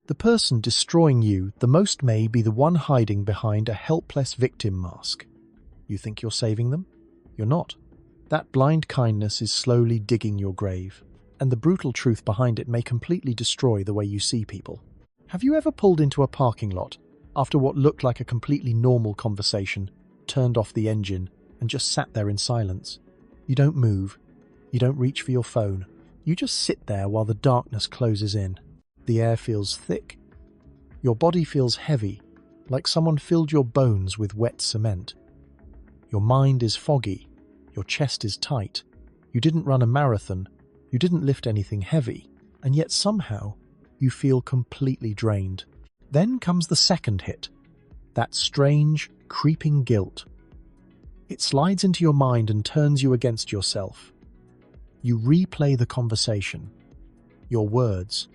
The person destroying you the most may be the one hiding behind a helpless victim mask. You think you're saving them? You're not. That blind kindness is slowly digging your grave, and the brutal truth behind it may completely destroy the way you see people. Have you ever pulled into a parking lot after what looked like a completely normal conversation, turned off the engine, and just sat there in silence? You don't move. You don't reach for your phone. You just sit there while the darkness closes in. The air feels thick. Your body feels heavy, like someone filled your bones with wet cement. Your mind is foggy. Your chest is tight. You didn't run a marathon. You didn't lift anything heavy. And yet somehow, you feel completely drained. Then comes the second hit. That strange, creeping guilt. It slides into your mind and turns you against yourself. You replay the conversation. Your words.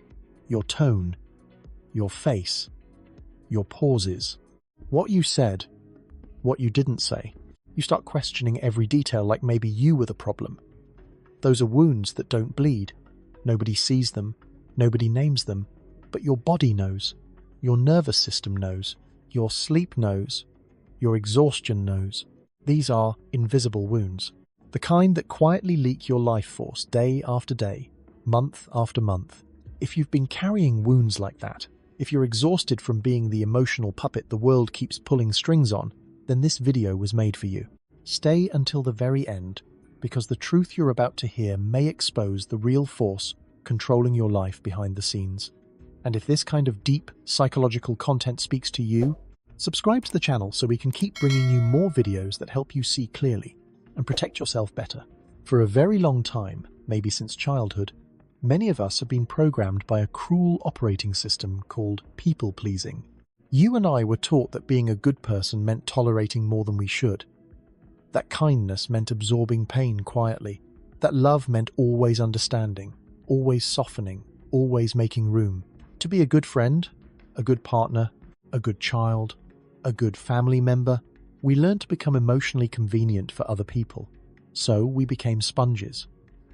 Your tone. Your face. Your pauses. What you said. What you didn't say. You start questioning every detail like maybe you were the problem. Those are wounds that don't bleed. Nobody sees them. Nobody names them. But your body knows. Your nervous system knows. Your sleep knows. Your exhaustion knows. These are invisible wounds. The kind that quietly leak your life force day after day, month after month. If you've been carrying wounds like that, if you're exhausted from being the emotional puppet the world keeps pulling strings on, then this video was made for you. Stay until the very end, because the truth you're about to hear may expose the real force controlling your life behind the scenes. And if this kind of deep, psychological content speaks to you, subscribe to the channel so we can keep bringing you more videos that help you see clearly and protect yourself better. For a very long time, maybe since childhood, many of us have been programmed by a cruel operating system called people-pleasing. You and I were taught that being a good person meant tolerating more than we should. That kindness meant absorbing pain quietly. That love meant always understanding, always softening, always making room. To be a good friend, a good partner, a good child, a good family member, we learned to become emotionally convenient for other people. So we became sponges.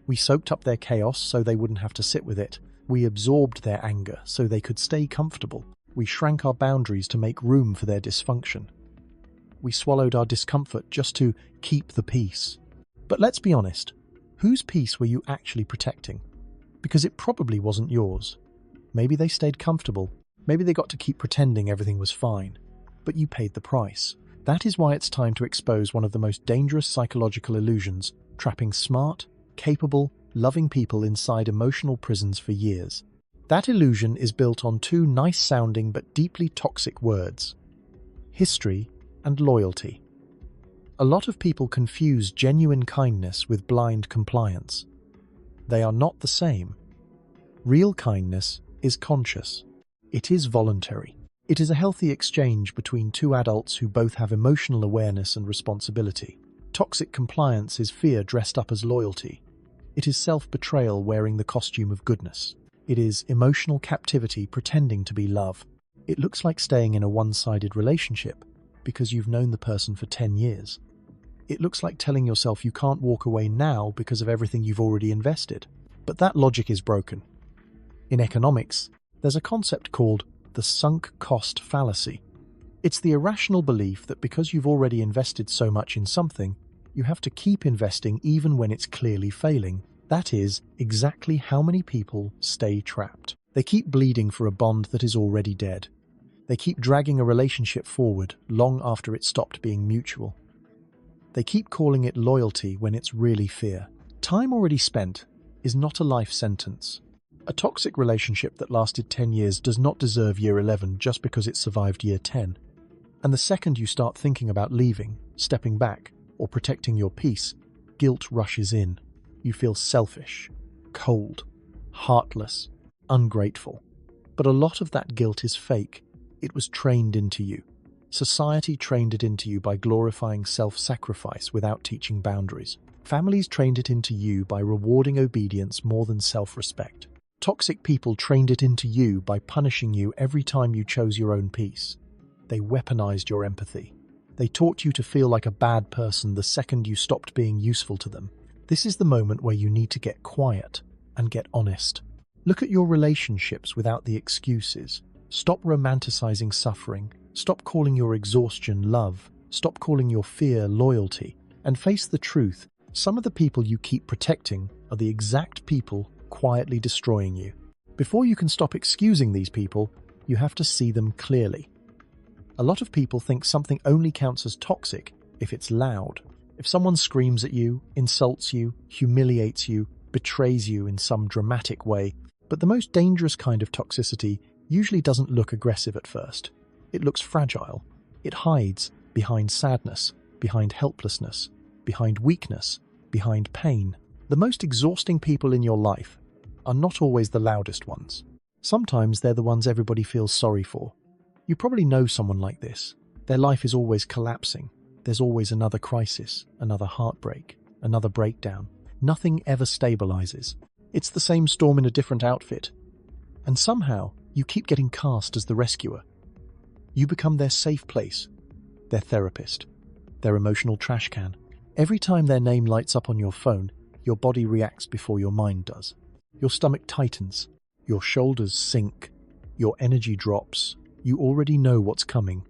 We soaked up their chaos so they wouldn't have to sit with it. We absorbed their anger so they could stay comfortable. We shrank our boundaries to make room for their dysfunction. We swallowed our discomfort just to keep the peace. But let's be honest, whose peace were you actually protecting? Because it probably wasn't yours. Maybe they stayed comfortable. Maybe they got to keep pretending everything was fine. But you paid the price. That is why it's time to expose one of the most dangerous psychological illusions, trapping smart, capable, loving people inside emotional prisons for years. That illusion is built on two nice-sounding but deeply toxic words: history and loyalty. A lot of people confuse genuine kindness with blind compliance. They are not the same. Real kindness is conscious. It is voluntary. It is a healthy exchange between two adults who both have emotional awareness and responsibility. Toxic compliance is fear dressed up as loyalty. It is self-betrayal wearing the costume of goodness. It is emotional captivity pretending to be love. It looks like staying in a one-sided relationship because you've known the person for 10 years. It looks like telling yourself you can't walk away now because of everything you've already invested. But that logic is broken. In economics, there's a concept called the sunk cost fallacy. It's the irrational belief that because you've already invested so much in something, you have to keep investing even when it's clearly failing. That is exactly how many people stay trapped. They keep bleeding for a bond that is already dead. They keep dragging a relationship forward long after it stopped being mutual. They keep calling it loyalty when it's really fear. Time already spent is not a life sentence. A toxic relationship that lasted 10 years does not deserve year 11 just because it survived year 10. And the second you start thinking about leaving, stepping back, or protecting your peace, guilt rushes in. You feel selfish, cold, heartless, ungrateful. But a lot of that guilt is fake. It was trained into you. Society trained it into you by glorifying self-sacrifice without teaching boundaries. Families trained it into you by rewarding obedience more than self-respect. Toxic people trained it into you by punishing you every time you chose your own peace. They weaponized your empathy. They taught you to feel like a bad person the second you stopped being useful to them. This is the moment where you need to get quiet and get honest. Look at your relationships without the excuses. Stop romanticizing suffering. Stop calling your exhaustion love. Stop calling your fear loyalty. And face the truth. Some of the people you keep protecting are the exact people quietly destroying you. Before you can stop excusing these people, you have to see them clearly. A lot of people think something only counts as toxic if it's loud. If someone screams at you, insults you, humiliates you, betrays you in some dramatic way. But the most dangerous kind of toxicity usually doesn't look aggressive at first. It looks fragile. It hides behind sadness, behind helplessness, behind weakness, behind pain. The most exhausting people in your life are not always the loudest ones. Sometimes they're the ones everybody feels sorry for. You probably know someone like this. Their life is always collapsing. There's always another crisis, another heartbreak, another breakdown. Nothing ever stabilizes. It's the same storm in a different outfit. And somehow, you keep getting cast as the rescuer. You become their safe place, their therapist, their emotional trash can. Every time their name lights up on your phone, your body reacts before your mind does. Your stomach tightens, your shoulders sink, your energy drops. You already know what's coming.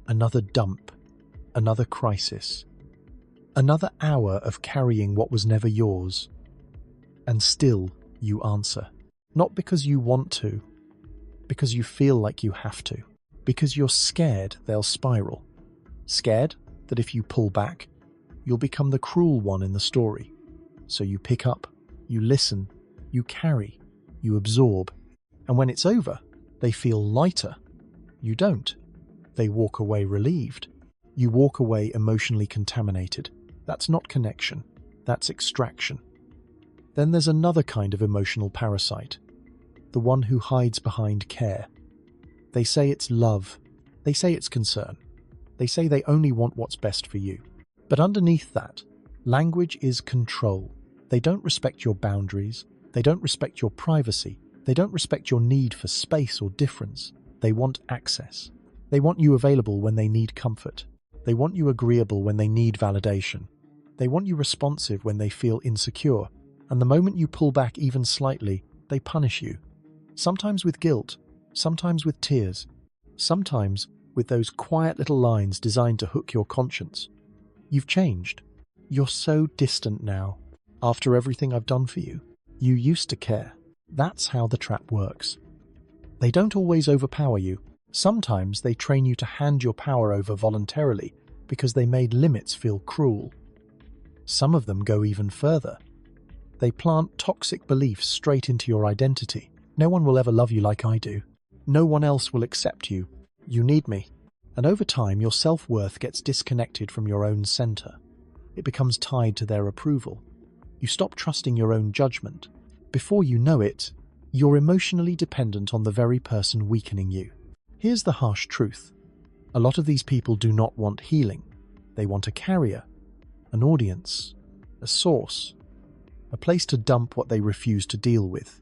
Another dump, another crisis, another hour of carrying what was never yours. And still, you answer. Not because you want to, because you feel like you have to. Because you're scared they'll spiral. Scared that if you pull back, you'll become the cruel one in the story. So you pick up, you listen, you carry, you absorb. And when it's over, they feel lighter. You don't. They walk away relieved. You walk away emotionally contaminated. That's not connection. That's extraction. Then there's another kind of emotional parasite. The one who hides behind care. They say it's love. They say it's concern. They say they only want what's best for you. But underneath that, language is control. They don't respect your boundaries. They don't respect your privacy. They don't respect your need for space or difference. They want access. They want you available when they need comfort. They want you agreeable when they need validation. They want you responsive when they feel insecure. And the moment you pull back even slightly, they punish you. Sometimes with guilt, sometimes with tears, sometimes with those quiet little lines designed to hook your conscience. You've changed. You're so distant now. After everything I've done for you, you used to care. That's how the trap works. They don't always overpower you. Sometimes they train you to hand your power over voluntarily because they made limits feel cruel. Some of them go even further. They plant toxic beliefs straight into your identity. No one will ever love you like I do. No one else will accept you. You need me. And over time, your self-worth gets disconnected from your own center. It becomes tied to their approval. You stop trusting your own judgment. Before you know it, you're emotionally dependent on the very person weakening you. Here's the harsh truth. A lot of these people do not want healing. They want a carrier, an audience, a source, a place to dump what they refuse to deal with.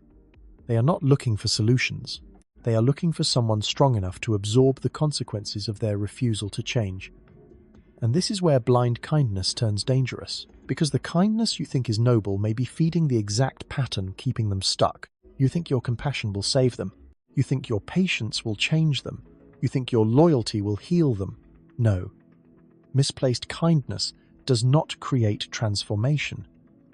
They are not looking for solutions. They are looking for someone strong enough to absorb the consequences of their refusal to change. And this is where blind kindness turns dangerous, because the kindness you think is noble may be feeding the exact pattern keeping them stuck. You think your compassion will save them. You think your patience will change them. You think your loyalty will heal them. No. Misplaced kindness does not create transformation.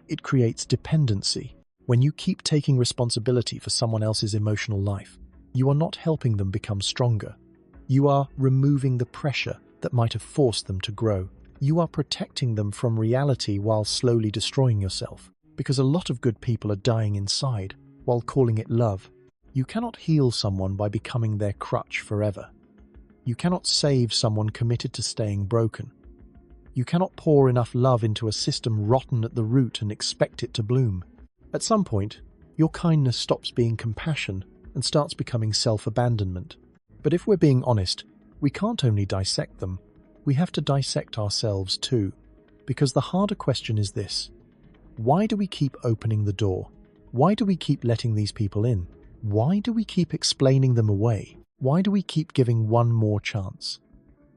It creates dependency. When you keep taking responsibility for someone else's emotional life, you are not helping them become stronger. You are removing the pressure that might have forced them to grow. You are protecting them from reality while slowly destroying yourself, because a lot of good people are dying inside while calling it love. You cannot heal someone by becoming their crutch forever. You cannot save someone committed to staying broken. You cannot pour enough love into a system rotten at the root and expect it to bloom. At some point, your kindness stops being compassion and starts becoming self-abandonment. But if we're being honest, we can't only dissect them, we have to dissect ourselves too. Because the harder question is this: why do we keep opening the door? Why do we keep letting these people in? Why do we keep explaining them away? Why do we keep giving one more chance?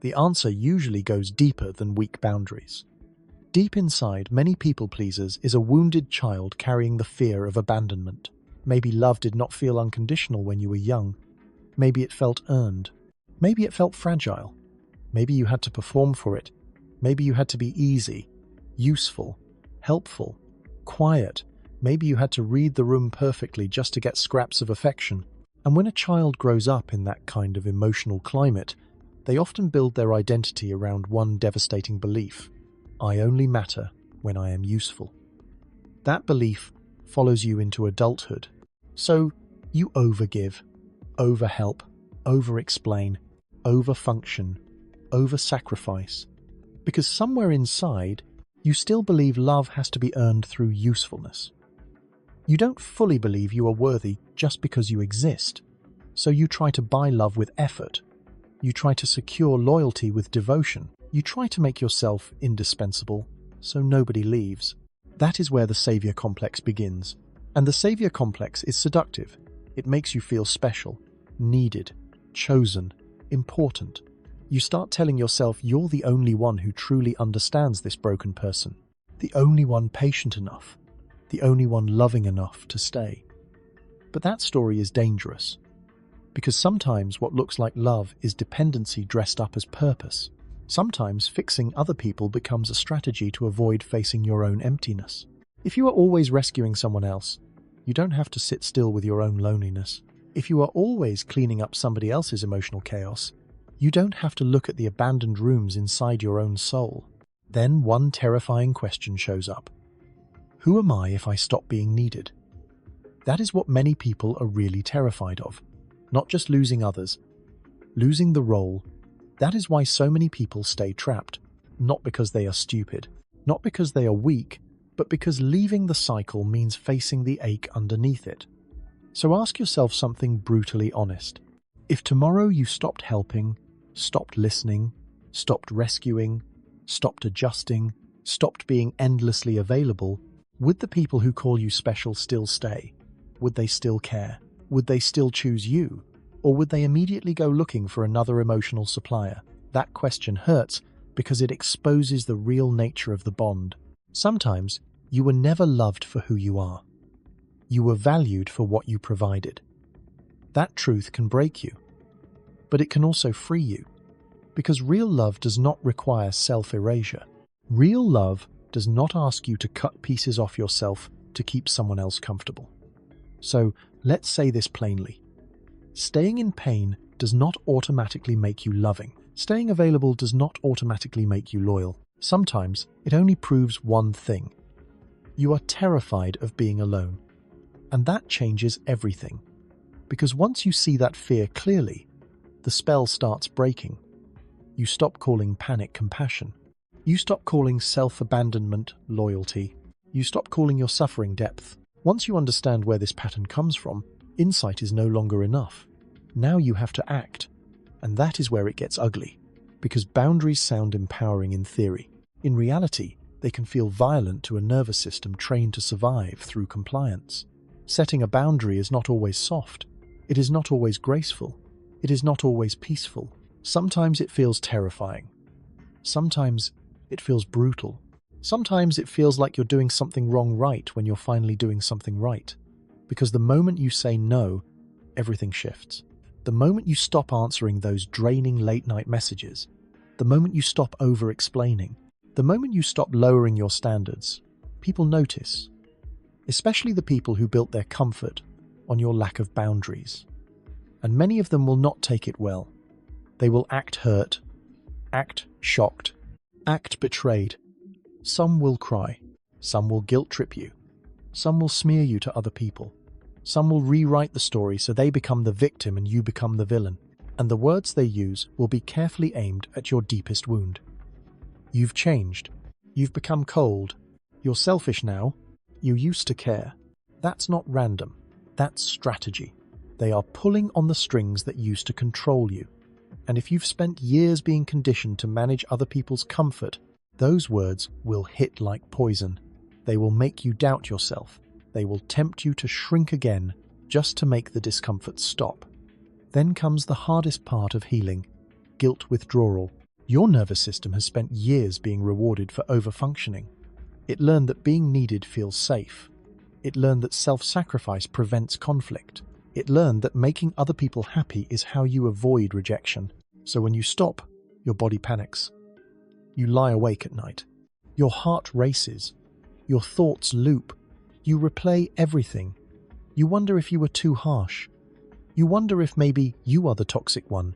The answer usually goes deeper than weak boundaries. Deep inside many people pleasers is a wounded child carrying the fear of abandonment. Maybe love did not feel unconditional when you were young. Maybe it felt earned. Maybe it felt fragile. Maybe you had to perform for it. Maybe you had to be easy, useful, helpful, quiet. Maybe you had to read the room perfectly just to get scraps of affection. And when a child grows up in that kind of emotional climate, they often build their identity around one devastating belief: I only matter when I am useful. That belief follows you into adulthood. So you overgive, overhelp, over-explain, over-function, over-sacrifice, because somewhere inside, you still believe love has to be earned through usefulness. You don't fully believe you are worthy just because you exist, so you try to buy love with effort. You try to secure loyalty with devotion. You try to make yourself indispensable, so nobody leaves. That is where the savior complex begins. And the savior complex is seductive. It makes you feel special, needed, chosen, important. You start telling yourself you're the only one who truly understands this broken person, the only one patient enough, the only one loving enough to stay. But that story is dangerous, because sometimes what looks like love is dependency dressed up as purpose. Sometimes fixing other people becomes a strategy to avoid facing your own emptiness. If you are always rescuing someone else, you don't have to sit still with your own loneliness. If you are always cleaning up somebody else's emotional chaos, you don't have to look at the abandoned rooms inside your own soul. Then one terrifying question shows up. Who am I if I stop being needed? That is what many people are really terrified of. Not just losing others, losing the role. That is why so many people stay trapped. Not because they are stupid, not because they are weak, but because leaving the cycle means facing the ache underneath it. So ask yourself something brutally honest. If tomorrow you stopped helping, stopped listening, stopped rescuing, stopped adjusting, stopped being endlessly available, would the people who call you special still stay? Would they still care? Would they still choose you? Or would they immediately go looking for another emotional supplier? That question hurts because it exposes the real nature of the bond. Sometimes you were never loved for who you are. You were valued for what you provided. That truth can break you, but it can also free you, because real love does not require self-erasure. Real love does not ask you to cut pieces off yourself to keep someone else comfortable. So let's say this plainly. Staying in pain does not automatically make you loving. Staying available does not automatically make you loyal. Sometimes it only proves one thing. You are terrified of being alone. And that changes everything. Because once you see that fear clearly, the spell starts breaking. You stop calling panic compassion. You stop calling self-abandonment loyalty. You stop calling your suffering depth. Once you understand where this pattern comes from, insight is no longer enough. Now you have to act. And that is where it gets ugly. Because boundaries sound empowering in theory. In reality, they can feel violent to a nervous system trained to survive through compliance. Setting a boundary is not always soft. It is not always graceful. It is not always peaceful. Sometimes it feels terrifying. Sometimes it feels brutal. Sometimes it feels like you're doing something wrong right when you're finally doing something right. Because the moment you say no, everything shifts. The moment you stop answering those draining late-night messages, the moment you stop over-explaining, the moment you stop lowering your standards, people notice. Especially the people who built their comfort on your lack of boundaries. And many of them will not take it well. They will act hurt, act shocked, act betrayed. Some will cry. Some will guilt-trip you. Some will smear you to other people. Some will rewrite the story so they become the victim and you become the villain. And the words they use will be carefully aimed at your deepest wound. You've changed. You've become cold. You're selfish now. You used to care. That's not random. That's strategy. They are pulling on the strings that used to control you. And if you've spent years being conditioned to manage other people's comfort, those words will hit like poison. They will make you doubt yourself. They will tempt you to shrink again just to make the discomfort stop. Then comes the hardest part of healing, guilt withdrawal. Your nervous system has spent years being rewarded for overfunctioning. It learned that being needed feels safe. It learned that self-sacrifice prevents conflict. It learned that making other people happy is how you avoid rejection. So when you stop, your body panics. You lie awake at night. Your heart races. Your thoughts loop. You replay everything. You wonder if you were too harsh. You wonder if maybe you are the toxic one.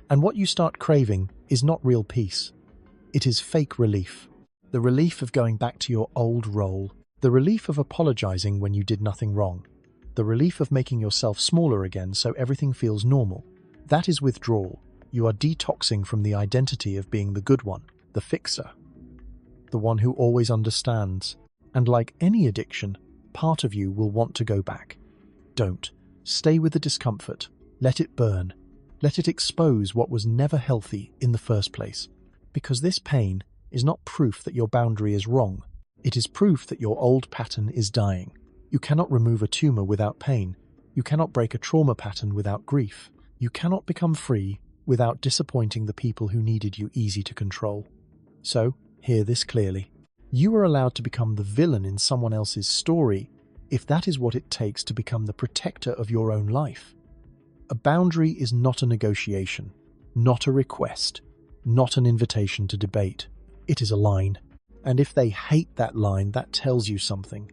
And what you start craving is not real peace. It is fake relief. The relief of going back to your old role. The relief of apologizing when you did nothing wrong. The relief of making yourself smaller again so everything feels normal. That is withdrawal. You are detoxing from the identity of being the good one, the fixer, the one who always understands. And like any addiction, part of you will want to go back. Don't. Stay with the discomfort. Let it burn. Let it expose what was never healthy in the first place. Because this pain is not proof that your boundary is wrong. It is proof that your old pattern is dying. You cannot remove a tumor without pain. You cannot break a trauma pattern without grief. You cannot become free without disappointing the people who needed you easy to control. So, hear this clearly. You are allowed to become the villain in someone else's story if that is what it takes to become the protector of your own life. A boundary is not a negotiation, not a request, not an invitation to debate. It is a line. And if they hate that line, that tells you something.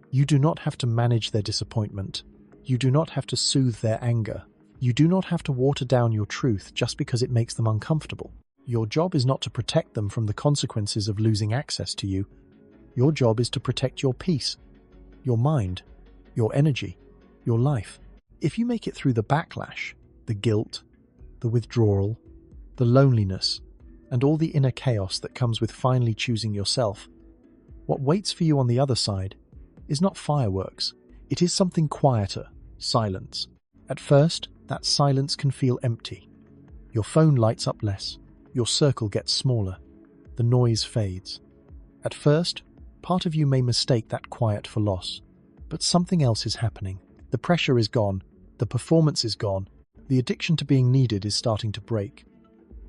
You do not have to manage their disappointment. You do not have to soothe their anger. You do not have to water down your truth just because it makes them uncomfortable. Your job is not to protect them from the consequences of losing access to you. Your job is to protect your peace, your mind, your energy, your life. If you make it through the backlash, the guilt, the withdrawal, the loneliness, and all the inner chaos that comes with finally choosing yourself, what waits for you on the other side is not fireworks. It is something quieter, silence. At first, that silence can feel empty. Your phone lights up less. Your circle gets smaller. The noise fades. At first, part of you may mistake that quiet for loss. But something else is happening. The pressure is gone. The performance is gone. The addiction to being needed is starting to break.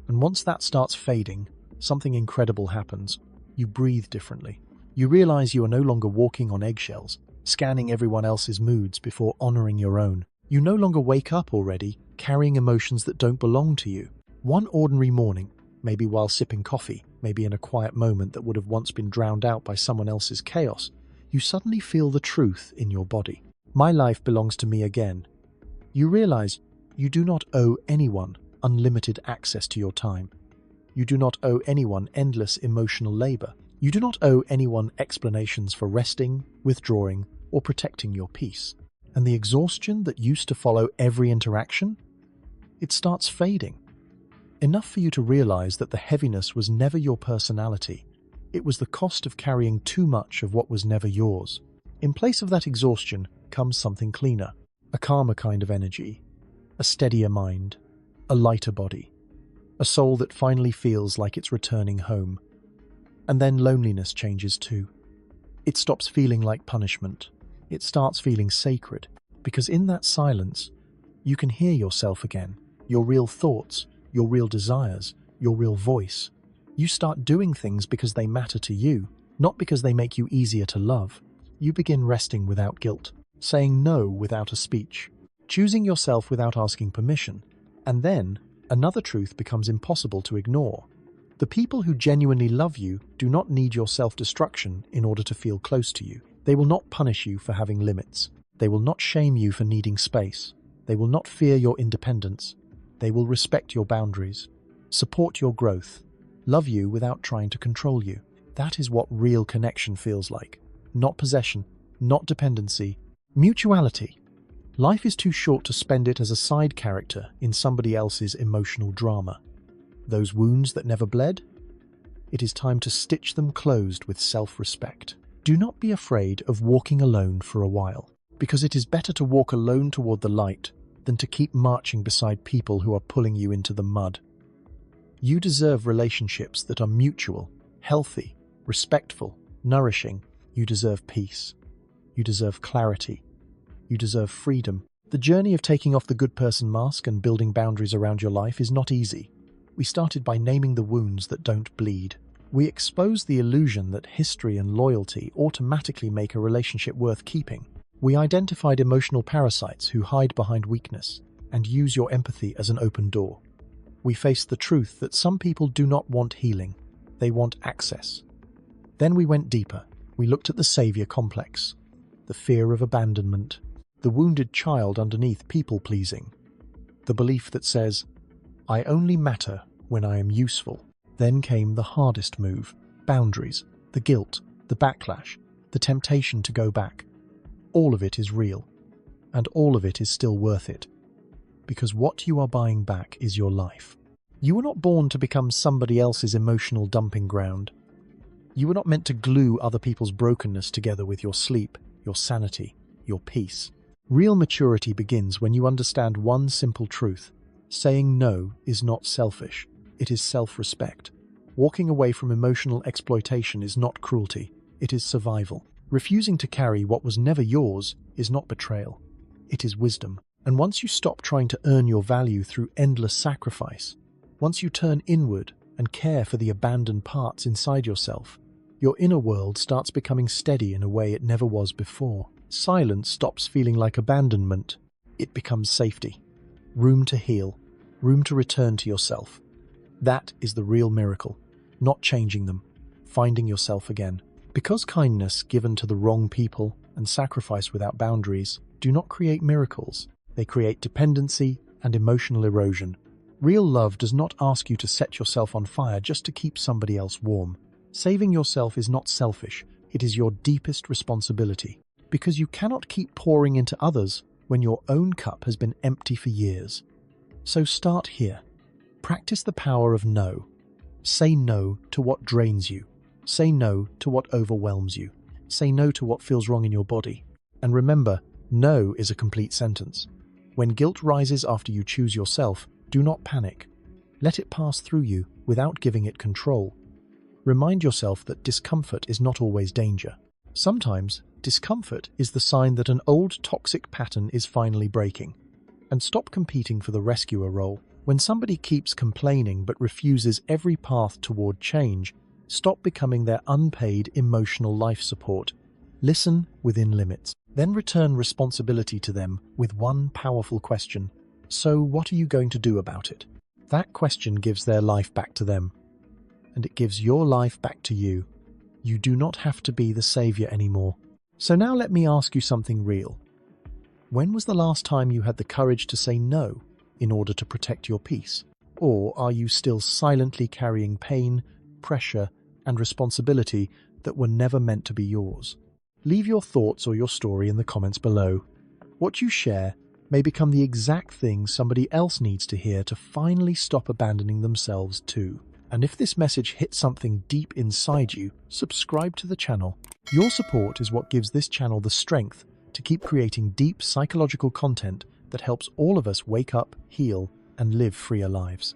And once that starts fading, something incredible happens. You breathe differently. You realize you are no longer walking on eggshells, scanning everyone else's moods before honoring your own. You no longer wake up already, carrying emotions that don't belong to you. One ordinary morning, maybe while sipping coffee, maybe in a quiet moment that would have once been drowned out by someone else's chaos, you suddenly feel the truth in your body. My life belongs to me again. You realize you do not owe anyone unlimited access to your time. You do not owe anyone endless emotional labor. You do not owe anyone explanations for resting, withdrawing, or protecting your peace. And the exhaustion that used to follow every interaction, it starts fading. Enough for you to realize that the heaviness was never your personality. It was the cost of carrying too much of what was never yours. In place of that exhaustion comes something cleaner, a calmer kind of energy, a steadier mind, a lighter body, a soul that finally feels like it's returning home. And then loneliness changes too. It stops feeling like punishment. It starts feeling sacred, because in that silence, you can hear yourself again, your real thoughts, your real desires, your real voice. You start doing things because they matter to you, not because they make you easier to love. You begin resting without guilt, saying no without a speech, choosing yourself without asking permission. And then, another truth becomes impossible to ignore. The people who genuinely love you do not need your self-destruction in order to feel close to you. They will not punish you for having limits. They will not shame you for needing space. They will not fear your independence. They will respect your boundaries, support your growth, love you without trying to control you. That is what real connection feels like. Not possession, not dependency, mutuality. Life is too short to spend it as a side character in somebody else's emotional drama. Those wounds that never bled? It is time to stitch them closed with self-respect. Do not be afraid of walking alone for a while, because it is better to walk alone toward the light than to keep marching beside people who are pulling you into the mud. You deserve relationships that are mutual, healthy, respectful, nourishing. You deserve peace. You deserve clarity. You deserve freedom. The journey of taking off the good person mask and building boundaries around your life is not easy. We started by naming the wounds that don't bleed. We expose the illusion that history and loyalty automatically make a relationship worth keeping. We identified emotional parasites who hide behind weakness and use your empathy as an open door. We faced the truth that some people do not want healing, they want access. Then we went deeper. We looked at the savior complex, the fear of abandonment, the wounded child underneath people-pleasing, the belief that says, "I only matter when I am useful." Then came the hardest move: boundaries, the guilt, the backlash, the temptation to go back. All of it is real, and all of it is still worth it. Because what you are buying back is your life. You were not born to become somebody else's emotional dumping ground. You were not meant to glue other people's brokenness together with your sleep, your sanity, your peace. Real maturity begins when you understand one simple truth. Saying no is not selfish, it is self-respect. Walking away from emotional exploitation is not cruelty, it is survival. Refusing to carry what was never yours is not betrayal, it is wisdom. And once you stop trying to earn your value through endless sacrifice, once you turn inward and care for the abandoned parts inside yourself, your inner world starts becoming steady in a way it never was before. Silence stops feeling like abandonment. It becomes safety. Room to heal. Room to return to yourself. That is the real miracle. Not changing them. Finding yourself again. Because kindness given to the wrong people and sacrifice without boundaries do not create miracles. They create dependency and emotional erosion. Real love does not ask you to set yourself on fire just to keep somebody else warm. Saving yourself is not selfish, it is your deepest responsibility. Because you cannot keep pouring into others when your own cup has been empty for years. So start here. Practice the power of no. Say no to what drains you. Say no to what overwhelms you. Say no to what feels wrong in your body. And remember, no is a complete sentence. When guilt rises after you choose yourself, do not panic. Let it pass through you without giving it control. Remind yourself that discomfort is not always danger. Sometimes, discomfort is the sign that an old toxic pattern is finally breaking. And stop competing for the rescuer role. When somebody keeps complaining but refuses every path toward change, stop becoming their unpaid emotional life support. Listen within limits. Then return responsibility to them with one powerful question. So what are you going to do about it? That question gives their life back to them. And it gives your life back to you. You do not have to be the savior anymore. So now let me ask you something real. When was the last time you had the courage to say no in order to protect your peace? Or are you still silently carrying pain, pressure, and responsibility that were never meant to be yours? Leave your thoughts or your story in the comments below. What you share may become the exact thing somebody else needs to hear to finally stop abandoning themselves too. And if this message hit something deep inside you, subscribe to the channel. Your support is what gives this channel the strength to keep creating deep psychological content that helps all of us wake up, heal, and live freer lives.